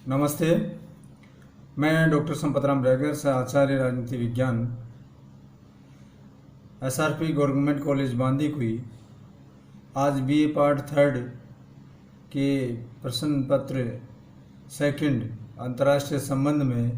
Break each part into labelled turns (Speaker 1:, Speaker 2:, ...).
Speaker 1: नमस्ते। मैं डॉक्टर संपतराम ब्रैगर से आचार्य राजनीति विज्ञान एसआरपी गवर्नमेंट कॉलेज बांदी हुई आज बीए पार्ट थर्ड के प्रश्न पत्र सेकंड अंतर्राष्ट्रीय संबंध में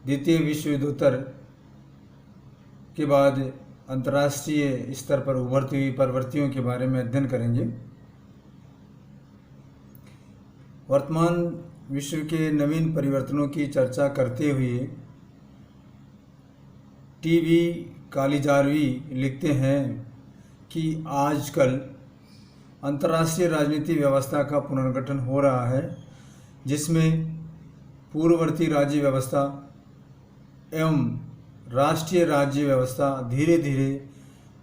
Speaker 1: द्वितीय विश्व युद्धोत्तर के बाद अंतर्राष्ट्रीय स्तर पर उभरती हुई प्रवृत्तियों के बारे में अध्ययन करेंगे। वर्तमान विश्व के नवीन परिवर्तनों की चर्चा करते हुए टीवी कालीजारवी लिखते हैं कि आजकल अंतर्राष्ट्रीय राजनीति व्यवस्था का पुनर्गठन हो रहा है, जिसमें पूर्ववर्ती राज्य व्यवस्था एवं राष्ट्रीय राज्य व्यवस्था धीरे धीरे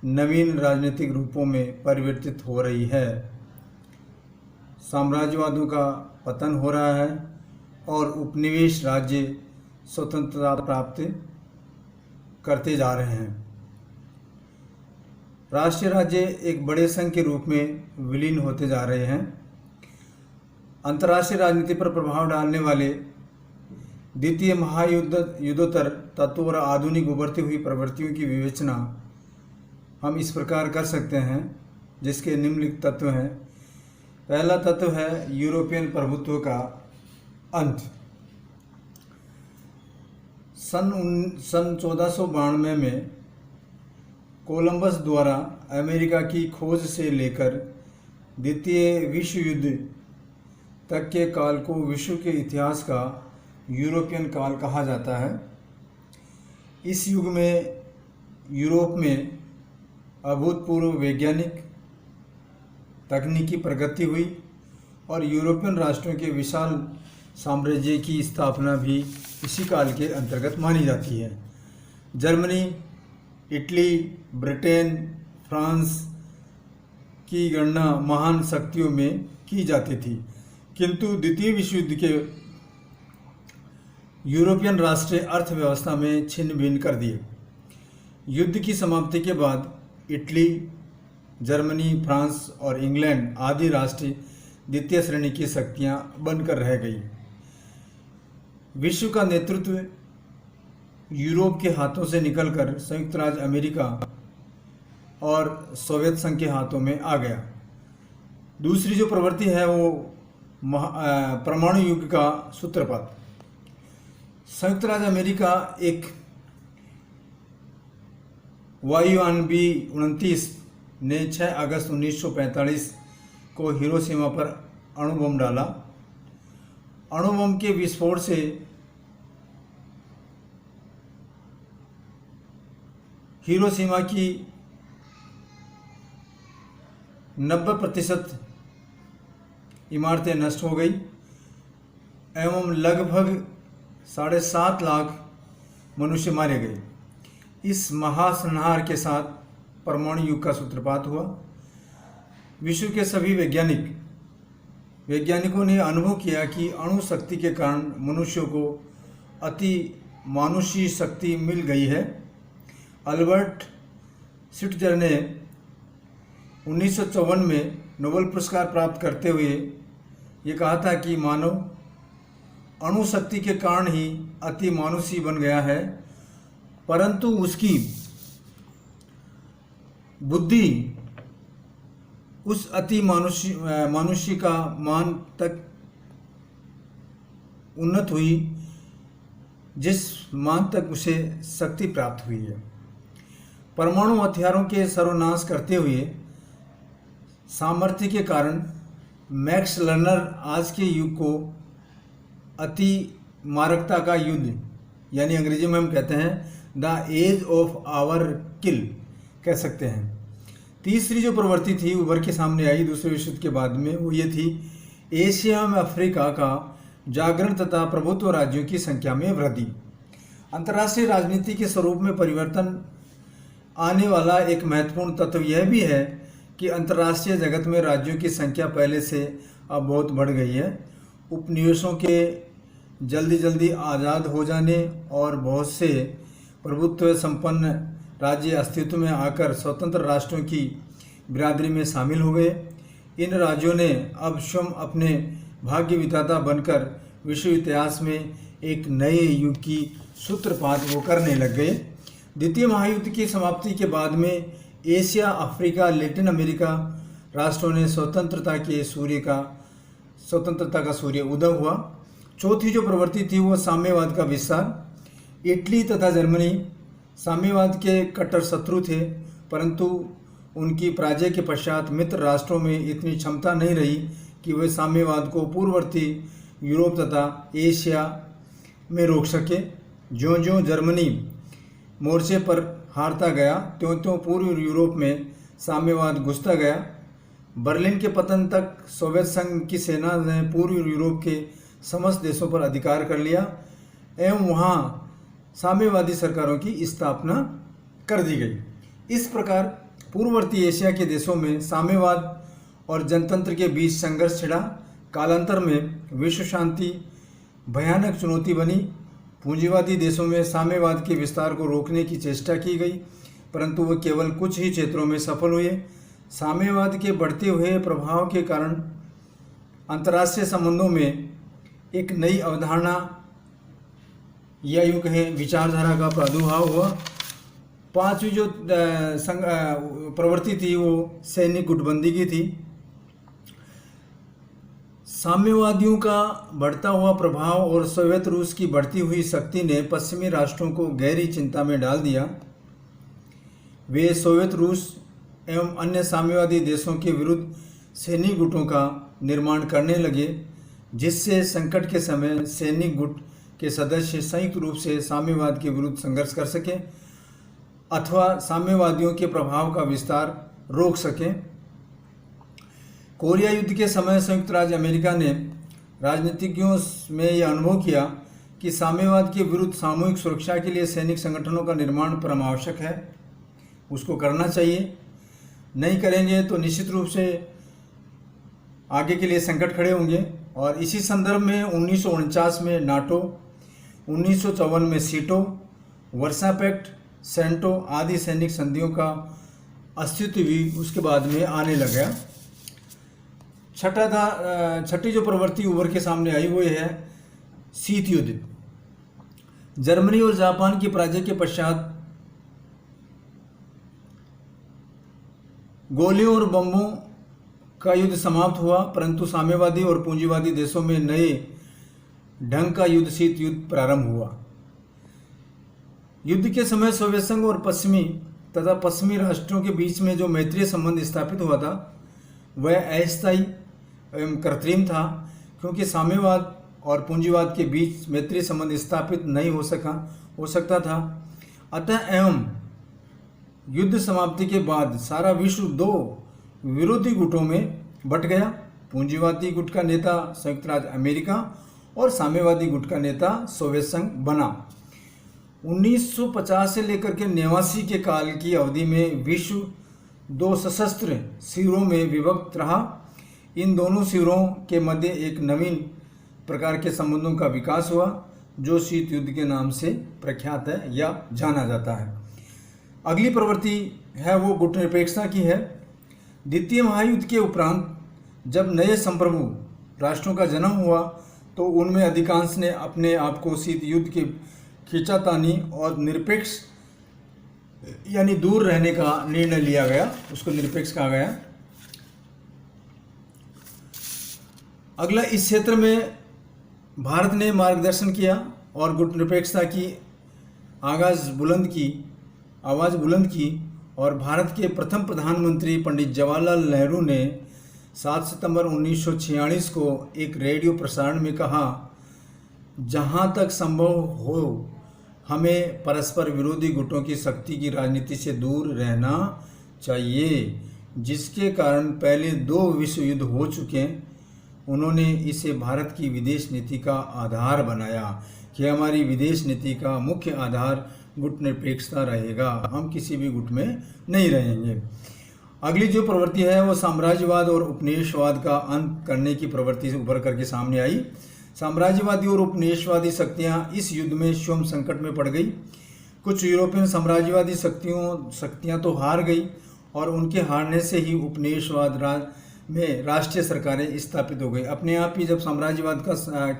Speaker 1: नवीन राजनीतिक रूपों में परिवर्तित हो रही है। साम्राज्यवादों का पतन हो रहा है और उपनिवेश राज्य स्वतंत्रता प्राप्त करते जा रहे हैं। राष्ट्रीय राज्य एक बड़े संघ के रूप में विलीन होते जा रहे हैं। अंतर्राष्ट्रीय राजनीति पर प्रभाव डालने वाले द्वितीय महायुद्धोत्तर तत्वों और आधुनिक उभरती हुई प्रवृत्तियों की विवेचना हम इस प्रकार कर सकते हैं, जिसके निम्नलिखित तत्व हैं। पहला तत्व है यूरोपियन प्रभुत्व का अंत। सन 1492 में कोलंबस द्वारा अमेरिका की खोज से लेकर द्वितीय विश्व युद्ध तक के काल को विश्व के इतिहास का यूरोपियन काल कहा जाता है। इस युग में यूरोप में अभूतपूर्व वैज्ञानिक तकनीकी प्रगति हुई और यूरोपियन राष्ट्रों के विशाल साम्राज्य की स्थापना भी इसी काल के अंतर्गत मानी जाती है। जर्मनी, इटली, ब्रिटेन, फ्रांस की गणना महान शक्तियों में की जाती थी, किंतु द्वितीय विश्व युद्ध के यूरोपियन राष्ट्रीय अर्थव्यवस्था में छिन्न भिन्न कर दिए। युद्ध की समाप्ति के बाद इटली, जर्मनी, फ्रांस और इंग्लैंड आदि राष्ट्र द्वितीय श्रेणी की शक्तियां बनकर रह गई। विश्व का नेतृत्व यूरोप के हाथों से निकलकर संयुक्त राज्य अमेरिका और सोवियत संघ के हाथों में आ गया। दूसरी जो प्रवृत्ति है वो परमाणु युग का सूत्रपात। संयुक्त राज्य अमेरिका एक वायुयान B-29 ने 6 अगस्त 1945 को हिरोशिमा पर अणु बम डाला। अणु बम के विस्फोट से हिरोशिमा की 90% इमारतें नष्ट हो गई एवं लगभग 7.5 लाख मनुष्य मारे गए। इस महासंहार के साथ परमाणु युग का सूत्रपात हुआ। विश्व के सभी वैज्ञानिकों ने अनुभव किया कि अणु शक्ति के कारण मनुष्यों को अति मानुषी शक्ति मिल गई है। अल्बर्ट श्वीट्जर ने 1954 में नोबेल पुरस्कार प्राप्त करते हुए ये कहा था कि मानव अणु शक्ति के कारण ही अति मानुषी बन गया है, परंतु उसकी बुद्धि उस अति मानुष्य का मान तक उन्नत हुई जिस मान तक उसे शक्ति प्राप्त हुई है। परमाणु हथियारों के सर्वनाश करते हुए सामर्थ्य के कारण मैक्स लर्नर आज के युग को अति मारकता का युद्ध, यानी अंग्रेजी में हम कहते हैं द एज ऑफ आवर किल कह सकते हैं। तीसरी जो प्रवृत्ति थी उभर के सामने आई दूसरे विश्व युद्ध के बाद में, वो ये थी एशिया में अफ्रीका का जागरण तथा प्रभुत्व राज्यों की संख्या में वृद्धि। अंतर्राष्ट्रीय राजनीति के स्वरूप में परिवर्तन आने वाला एक महत्वपूर्ण तत्व यह भी है कि अंतर्राष्ट्रीय जगत में राज्यों की संख्या पहले से अब बहुत बढ़ गई है। उपनिवेशों के जल्दी आज़ाद हो जाने और बहुत से प्रभुत्व संपन्न राज्य अस्तित्व में आकर स्वतंत्र राष्ट्रों की बिरादरी में शामिल हो गए। इन राज्यों ने अब स्वयं अपने भाग्य विधाता बनकर विश्व इतिहास में एक नए युग की सूत्रपात वो करने लग गए। द्वितीय महायुद्ध की समाप्ति के बाद में एशिया, अफ्रीका, लैटिन अमेरिका राष्ट्रों ने स्वतंत्रता का सूर्य उदय हुआ। चौथी जो प्रवृत्ति थी वो साम्यवाद का विस्तार। इटली तथा जर्मनी साम्यवाद के कट्टर शत्रु थे, परंतु उनकी पराजय के पश्चात मित्र राष्ट्रों में इतनी क्षमता नहीं रही कि वे साम्यवाद को पूर्ववर्ती यूरोप तथा एशिया में रोक सके। ज्यों ज्यों जर्मनी मोर्चे पर हारता गया, त्यों त्यों पूर्व यूरोप में साम्यवाद घुसता गया। बर्लिन के पतन तक सोवियत संघ की सेना ने पूर्व यूरोप के समस्त देशों पर अधिकार कर लिया एवं वहाँ साम्यवादी सरकारों की स्थापना कर दी गई। इस प्रकार पूर्ववर्ती एशिया के देशों में साम्यवाद और जनतंत्र के बीच संघर्ष छिड़ा। कालांतर में विश्व शांति भयानक चुनौती बनी। पूंजीवादी देशों में साम्यवाद के विस्तार को रोकने की चेष्टा की गई, परंतु वे केवल कुछ ही क्षेत्रों में सफल हुए। साम्यवाद के बढ़ते हुए प्रभाव के कारण अंतर्राष्ट्रीय संबंधों में एक नई अवधारणा या यूँ कहें विचारधारा का प्रादुर्भाव हुआ। पांचवी जो प्रवृत्ति थी वो सैनिक गुटबंदी की थी। साम्यवादियों का बढ़ता हुआ प्रभाव और सोवियत रूस की बढ़ती हुई शक्ति ने पश्चिमी राष्ट्रों को गहरी चिंता में डाल दिया। वे सोवियत रूस एवं अन्य साम्यवादी देशों के विरुद्ध सैनिक गुटों का निर्माण करने लगे, जिससे संकट के समय सैनिक गुट के सदस्य संयुक्त रूप से साम्यवाद के विरुद्ध संघर्ष कर सकें अथवा साम्यवादियों के प्रभाव का विस्तार रोक सकें। कोरिया युद्ध के समय संयुक्त राज्य अमेरिका ने राजनीतिज्ञों में यह अनुभव किया कि साम्यवाद के विरुद्ध सामूहिक सुरक्षा के लिए सैनिक संगठनों का निर्माण परम आवश्यक है, उसको करना चाहिए। नहीं करेंगे तो निश्चित रूप से आगे के लिए संकट खड़े होंगे। और इसी संदर्भ में 1949 में नाटो, 1954 में सीटो, वर्सा पैक्ट, सेंटो आदि सैनिक संधियों का अस्तित्व भी उसके बाद में आने लग गया। छठी जो प्रवृत्ति उभर के सामने आई वो है शीत युद्ध। जर्मनी और जापान की पराजय के पश्चात गोलियों और बमों का युद्ध समाप्त हुआ, परंतु साम्यवादी और पूंजीवादी देशों में नए ढंग का युद्ध शीत युद्ध प्रारंभ हुआ। युद्ध के समय सोवियत संघ और पश्चिमी राष्ट्रों के बीच में जो मैत्रीय संबंध स्थापित हुआ था वह अस्थायी एवं कृत्रिम था, क्योंकि साम्यवाद और पूंजीवाद के बीच मैत्रीय संबंध स्थापित नहीं हो सकता था। अतः एवं युद्ध समाप्ति के बाद सारा विश्व दो विरोधी गुटों में बंट गया। पूंजीवादी गुट का नेता संयुक्त राज्य अमेरिका और साम्यवादी गुट का नेता सोवियत संघ बना। 1950 से लेकर के 89 के काल की अवधि में विश्व दो सशस्त्र शिविरों में विभक्त रहा। इन दोनों शिविरों के मध्य एक नवीन प्रकार के संबंधों का विकास हुआ जो शीत युद्ध के नाम से प्रख्यात है या जाना जाता है। अगली प्रवृत्ति है वो गुटनिरपेक्षता की है। द्वितीय महायुद्ध के उपरांत जब नए संप्रभु राष्ट्रों का जन्म हुआ तो उनमें अधिकांश ने अपने आप को शीत युद्ध के खींचातानी और निरपेक्ष यानी दूर रहने का निर्णय लिया गया, उसको निरपेक्ष कहा गया। अगला, इस क्षेत्र में भारत ने मार्गदर्शन किया और गुटनिरपेक्षता की आवाज़ बुलंद की और भारत के प्रथम प्रधानमंत्री पंडित जवाहरलाल नेहरू ने 7 सितंबर 1946 को एक रेडियो प्रसारण में कहा, जहां तक संभव हो हमें परस्पर विरोधी गुटों की शक्ति की राजनीति से दूर रहना चाहिए, जिसके कारण पहले 2 विश्व युद्ध हो चुके हैं। उन्होंने इसे भारत की विदेश नीति का आधार बनाया कि हमारी विदेश नीति का मुख्य आधार गुटनिरपेक्षता रहेगा, हम किसी भी गुट में नहीं रहेंगे। अगली जो प्रवृत्ति है वो साम्राज्यवाद और उपनिवेशवाद का अंत करने की प्रवृत्ति से उभर करके सामने आई। साम्राज्यवादी और उपनिवेशवादी शक्तियां इस युद्ध में स्वयं संकट में पड़ गई। कुछ यूरोपियन साम्राज्यवादी शक्तियां तो हार गई और उनके हारने से ही उपनिवेशवाद में राष्ट्रीय सरकारें स्थापित हो गई। अपने आप ही जब साम्राज्यवाद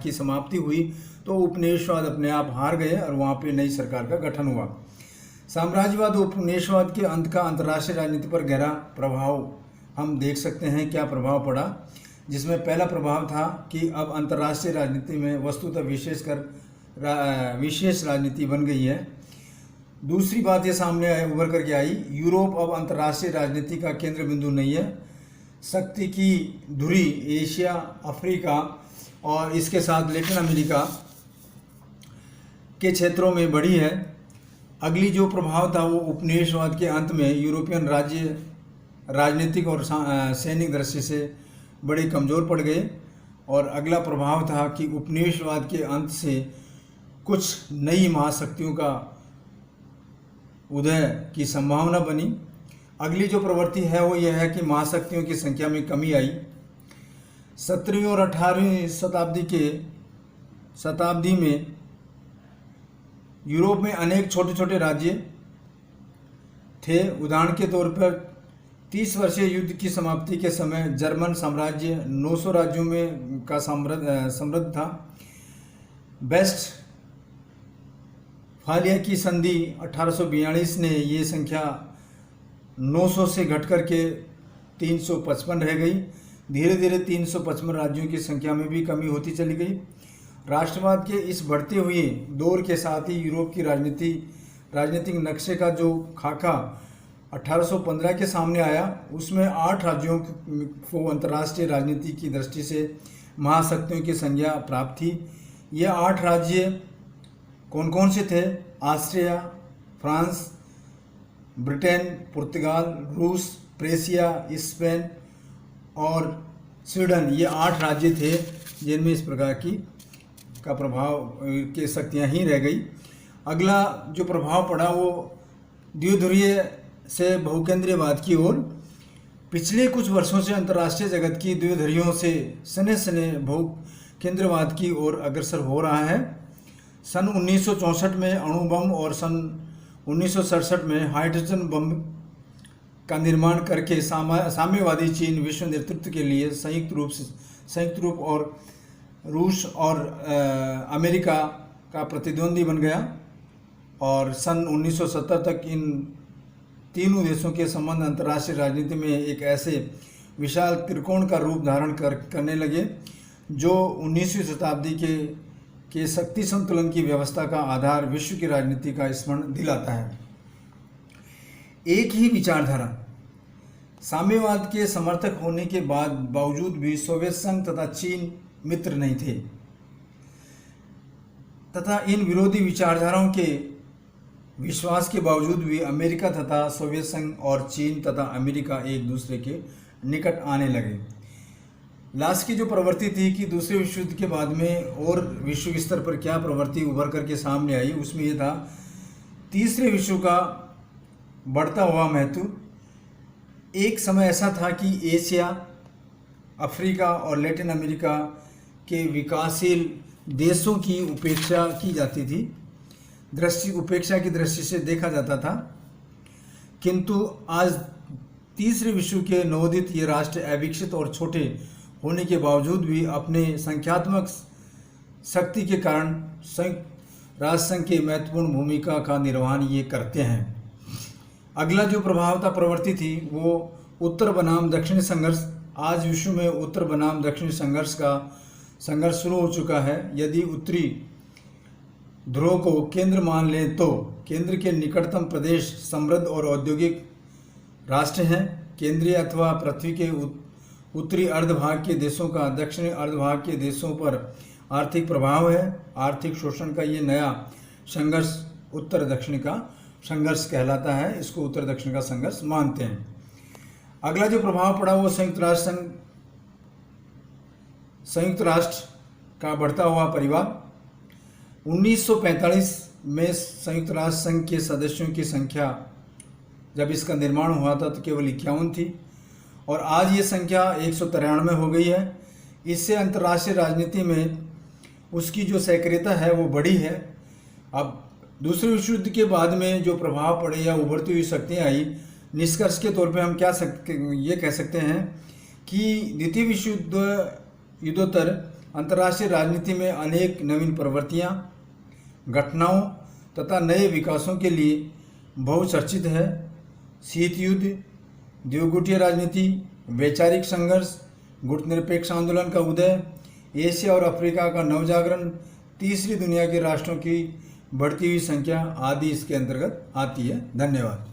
Speaker 1: की समाप्ति हुई तो उपनिवेशवाद अपने आप हार गए और वहाँ पे नई सरकार का गठन हुआ। साम्राज्यवाद और उपनिवेशवाद के अंत का अंतर्राष्ट्रीय राजनीति पर गहरा प्रभाव हम देख सकते हैं। क्या प्रभाव पड़ा, जिसमें पहला प्रभाव था कि अब अंतर्राष्ट्रीय राजनीति में वस्तुतः विशेष राजनीति बन गई है। दूसरी बात ये सामने उभर करके आई, यूरोप अब अंतर्राष्ट्रीय राजनीति का केंद्र बिंदु नहीं है। शक्ति की धुरी एशिया, अफ्रीका और इसके साथ लैटिन अमेरिका के क्षेत्रों में बढ़ी है। अगली जो प्रभाव था वो उपनिवेशवाद के अंत में यूरोपियन राज्य राजनीतिक और सैनिक दृष्टि से बड़े कमज़ोर पड़ गए। और अगला प्रभाव था कि उपनिवेशवाद के अंत से कुछ नई महाशक्तियों का उदय की संभावना बनी। अगली जो प्रवृत्ति है वो यह है कि महाशक्तियों की संख्या में कमी आई। 17वीं और 18वीं शताब्दी में यूरोप में अनेक छोटे छोटे राज्य थे। उदाहरण के तौर पर 30 वर्षीय युद्ध की समाप्ति के समय जर्मन साम्राज्य 900 राज्यों में का समृद्ध था। वेस्टफालिया की संधि 1842 ने ये संख्या 900 से घटकर के 355 रह गई। धीरे धीरे 355 राज्यों की संख्या में भी कमी होती चली गई। राष्ट्रवाद के इस बढ़ते हुए दौर के साथ ही यूरोप की राजनीतिक नक्शे का जो खाका 1815 के सामने आया, उसमें 8 राज्यों को अंतर्राष्ट्रीय राजनीति की दृष्टि से महाशक्तियों की संज्ञा प्राप्त थी। ये 8 राज्य कौन कौन से थे? ऑस्ट्रिया, फ्रांस, ब्रिटेन, पुर्तगाल, रूस, प्रेसिया, स्पेन और स्वीडन। ये 8 राज्य थे जिनमें इस प्रकार का प्रभाव की शक्तियाँ ही रह गई। अगला जो प्रभाव पड़ा वो द्विध्रुवीय से बहुकेंद्रीयवाद की ओर। पिछले कुछ वर्षों से अंतर्राष्ट्रीय जगत की द्विध्रुवियों से सने बहुकेंद्रीयवाद की ओर अग्रसर हो रहा है। सन 1964 में अणु बम और सन 1967 में हाइड्रोजन बम का निर्माण करके साम्यवादी चीन विश्व नेतृत्व के लिए संयुक्त रूप और रूस और अमेरिका का प्रतिद्वंदी बन गया। और सन 1970 तक इन तीनों देशों के संबंध अंतर्राष्ट्रीय राजनीति में एक ऐसे विशाल त्रिकोण का रूप धारण करने लगे जो 19वीं शताब्दी के शक्ति संतुलन की व्यवस्था का आधार विश्व की राजनीति का स्मरण दिलाता है। एक ही विचारधारा साम्यवाद के समर्थक होने के बावजूद भी सोवियत संघ तथा चीन मित्र नहीं थे, तथा इन विरोधी विचारधाराओं के विश्वास के बावजूद भी अमेरिका तथा सोवियत संघ और चीन तथा अमेरिका एक दूसरे के निकट आने लगे। लास्ट की जो प्रवृत्ति थी कि दूसरे विश्व युद्ध के बाद में और विश्व स्तर पर क्या प्रवृत्ति उभर करके सामने आई, उसमें यह था तीसरे विश्व का बढ़ता हुआ महत्व। एक समय ऐसा था कि एशिया, अफ्रीका और लैटिन अमेरिका के विकासशील देशों की उपेक्षा की जाती थी, उपेक्षा की दृष्टि से देखा जाता था। किंतु आज तीसरे विश्व के नवोदित ये राष्ट्र अविकसित और छोटे होने के बावजूद भी अपने संख्यात्मक शक्ति के कारण संयुक्त राष्ट्र संघ की महत्वपूर्ण भूमिका का निर्वहन ये करते हैं। अगला जो प्रवृत्ति थी वो उत्तर बनाम दक्षिणी संघर्ष। आज विश्व में उत्तर बनाम दक्षिणी संघर्ष शुरू हो चुका है। यदि उत्तरी ध्रुव को केंद्र मान लें तो केंद्र के निकटतम प्रदेश समृद्ध और औद्योगिक राष्ट्र हैं। केंद्रीय अथवा पृथ्वी के उत्तरी अर्धभाग के देशों का दक्षिणी अर्धभाग के देशों पर आर्थिक प्रभाव है। आर्थिक शोषण का ये नया संघर्ष उत्तर दक्षिण का संघर्ष कहलाता है। इसको उत्तर दक्षिण का संघर्ष मानते हैं। अगला जो प्रभाव पड़ा वो संयुक्त राष्ट्र का बढ़ता हुआ परिवार। 1945 में संयुक्त राष्ट्र संघ के सदस्यों की संख्या जब इसका निर्माण हुआ था तो केवल 51 थी और आज ये संख्या 193 हो गई है। इससे अंतर्राष्ट्रीय राजनीति में उसकी जो सक्रियता है वो बढ़ी है। अब दूसरे विश्व युद्ध के बाद में जो प्रभाव पड़े या उभरती हुई शक्तियाँ आई, निष्कर्ष के तौर पे हम ये कह सकते हैं कि द्वितीय विश्व युद्धोत्तर अंतर्राष्ट्रीय राजनीति में अनेक नवीन प्रवृत्तियां, घटनाओं तथा नए विकासों के लिए बहुचर्चित है। शीत युद्ध, द्विगुटीय राजनीति, वैचारिक संघर्ष, गुटनिरपेक्ष आंदोलन का उदय, एशिया और अफ्रीका का नवजागरण, तीसरी दुनिया के राष्ट्रों की बढ़ती हुई संख्या आदि इसके अंतर्गत आती है। धन्यवाद।